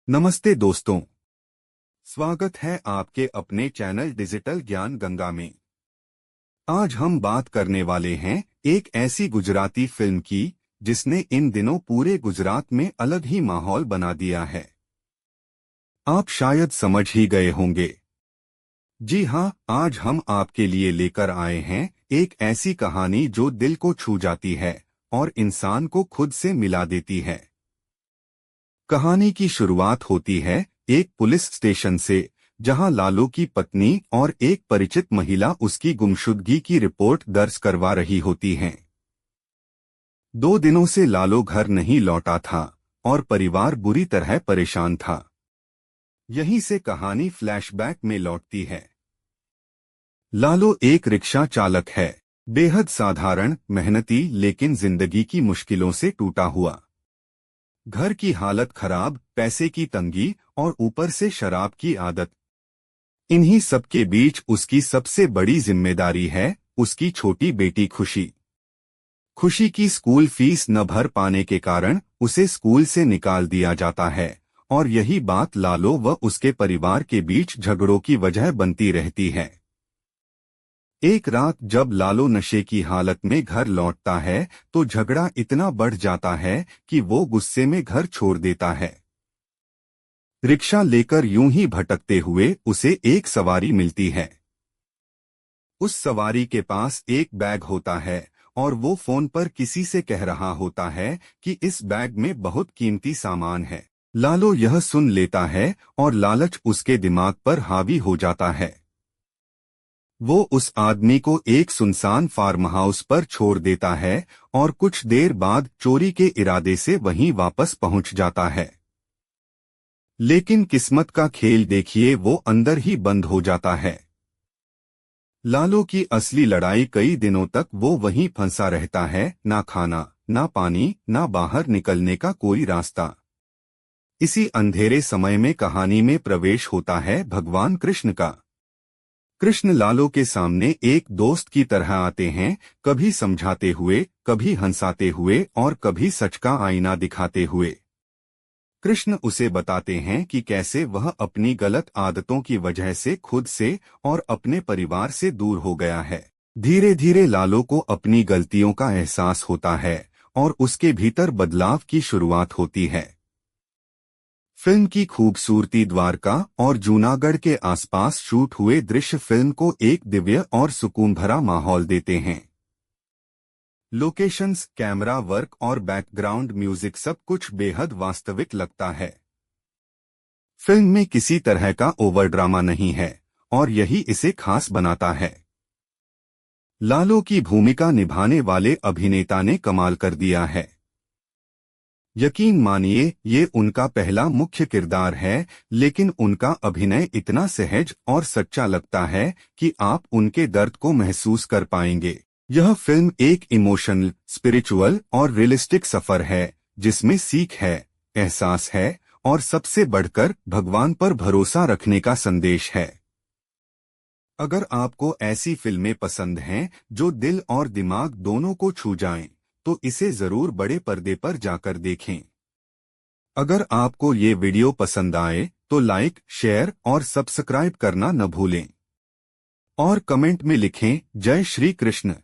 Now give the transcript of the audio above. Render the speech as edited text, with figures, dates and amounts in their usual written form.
नमस्ते दोस्तों, स्वागत है आपके अपने चैनल डिजिटल ज्ञान गंगा में। आज हम बात करने वाले हैं एक ऐसी गुजराती फिल्म की जिसने इन दिनों पूरे गुजरात में अलग ही माहौल बना दिया है। आप शायद समझ ही गए होंगे। जी हाँ, आज हम आपके लिए लेकर आए हैं एक ऐसी कहानी जो दिल को छू जाती है और इंसान को खुद से मिला देती है। कहानी की शुरुआत होती है एक पुलिस स्टेशन से, जहां लालू की पत्नी और एक परिचित महिला उसकी गुमशुदगी की रिपोर्ट दर्ज करवा रही होती हैं। 2 दिनों से लालू घर नहीं लौटा था और परिवार बुरी तरह परेशान था। यहीं से कहानी फ्लैशबैक में लौटती है। लालू एक रिक्शा चालक है, बेहद साधारण, मेहनती, लेकिन जिंदगी की मुश्किलों से टूटा हुआ। घर की हालत खराब, पैसे की तंगी और ऊपर से शराब की आदत। इन्हीं सब के बीच उसकी सबसे बड़ी जिम्मेदारी है उसकी छोटी बेटी खुशी। खुशी की स्कूल फीस न भर पाने के कारण उसे स्कूल से निकाल दिया जाता है और यही बात लालू व उसके परिवार के बीच झगड़ों की वजह बनती रहती है। एक रात जब लालू नशे की हालत में घर लौटता है तो झगड़ा इतना बढ़ जाता है कि वो गुस्से में घर छोड़ देता है। रिक्शा लेकर यूं ही भटकते हुए उसे एक सवारी मिलती है। उस सवारी के पास एक बैग होता है और वो फोन पर किसी से कह रहा होता है कि इस बैग में बहुत कीमती सामान है। लालू यह सुन लेता है और लालच उसके दिमाग पर हावी हो जाता है। वो उस आदमी को एक सुनसान फार्म हाउस पर छोड़ देता है और कुछ देर बाद चोरी के इरादे से वहीं वापस पहुंच जाता है। लेकिन किस्मत का खेल देखिए, वो अंदर ही बंद हो जाता है। लालू की असली लड़ाई, कई दिनों तक वो वहीं फंसा रहता है, ना खाना, ना पानी, ना बाहर निकलने का कोई रास्ता। इसी अंधेरे समय में कहानी में प्रवेश होता है भगवान कृष्ण का। कृष्ण लालू के सामने एक दोस्त की तरह आते हैं, कभी समझाते हुए, कभी हंसाते हुए और कभी सच का आईना दिखाते हुए। कृष्ण उसे बताते हैं कि कैसे वह अपनी गलत आदतों की वजह से खुद से और अपने परिवार से दूर हो गया है। धीरे धीरे लालू को अपनी गलतियों का एहसास होता है और उसके भीतर बदलाव की शुरुआत होती है। फिल्म की खूबसूरती, द्वारका और जूनागढ़ के आसपास शूट हुए दृश्य फिल्म को एक दिव्य और सुकून भरा माहौल देते हैं। लोकेशंस, कैमरा वर्क और बैकग्राउंड म्यूजिक, सब कुछ बेहद वास्तविक लगता है। फिल्म में किसी तरह का ओवर ड्रामा नहीं है और यही इसे खास बनाता है। लालू की भूमिका निभाने वाले अभिनेता ने कमाल कर दिया है। यकीन मानिए, ये उनका पहला मुख्य किरदार है, लेकिन उनका अभिनय इतना सहज और सच्चा लगता है कि आप उनके दर्द को महसूस कर पाएंगे। यह फिल्म एक इमोशनल, स्पिरिचुअल और रियलिस्टिक सफर है जिसमें सीख है, एहसास है और सबसे बढ़कर भगवान पर भरोसा रखने का संदेश है। अगर आपको ऐसी फिल्में पसंद हैं जो दिल और दिमाग दोनों को छू जाएं, तो इसे जरूर बड़े पर्दे पर जाकर देखें। अगर आपको ये वीडियो पसंद आए तो लाइक, शेयर और सब्सक्राइब करना न भूलें। और कमेंट में लिखें, जय श्री कृष्ण।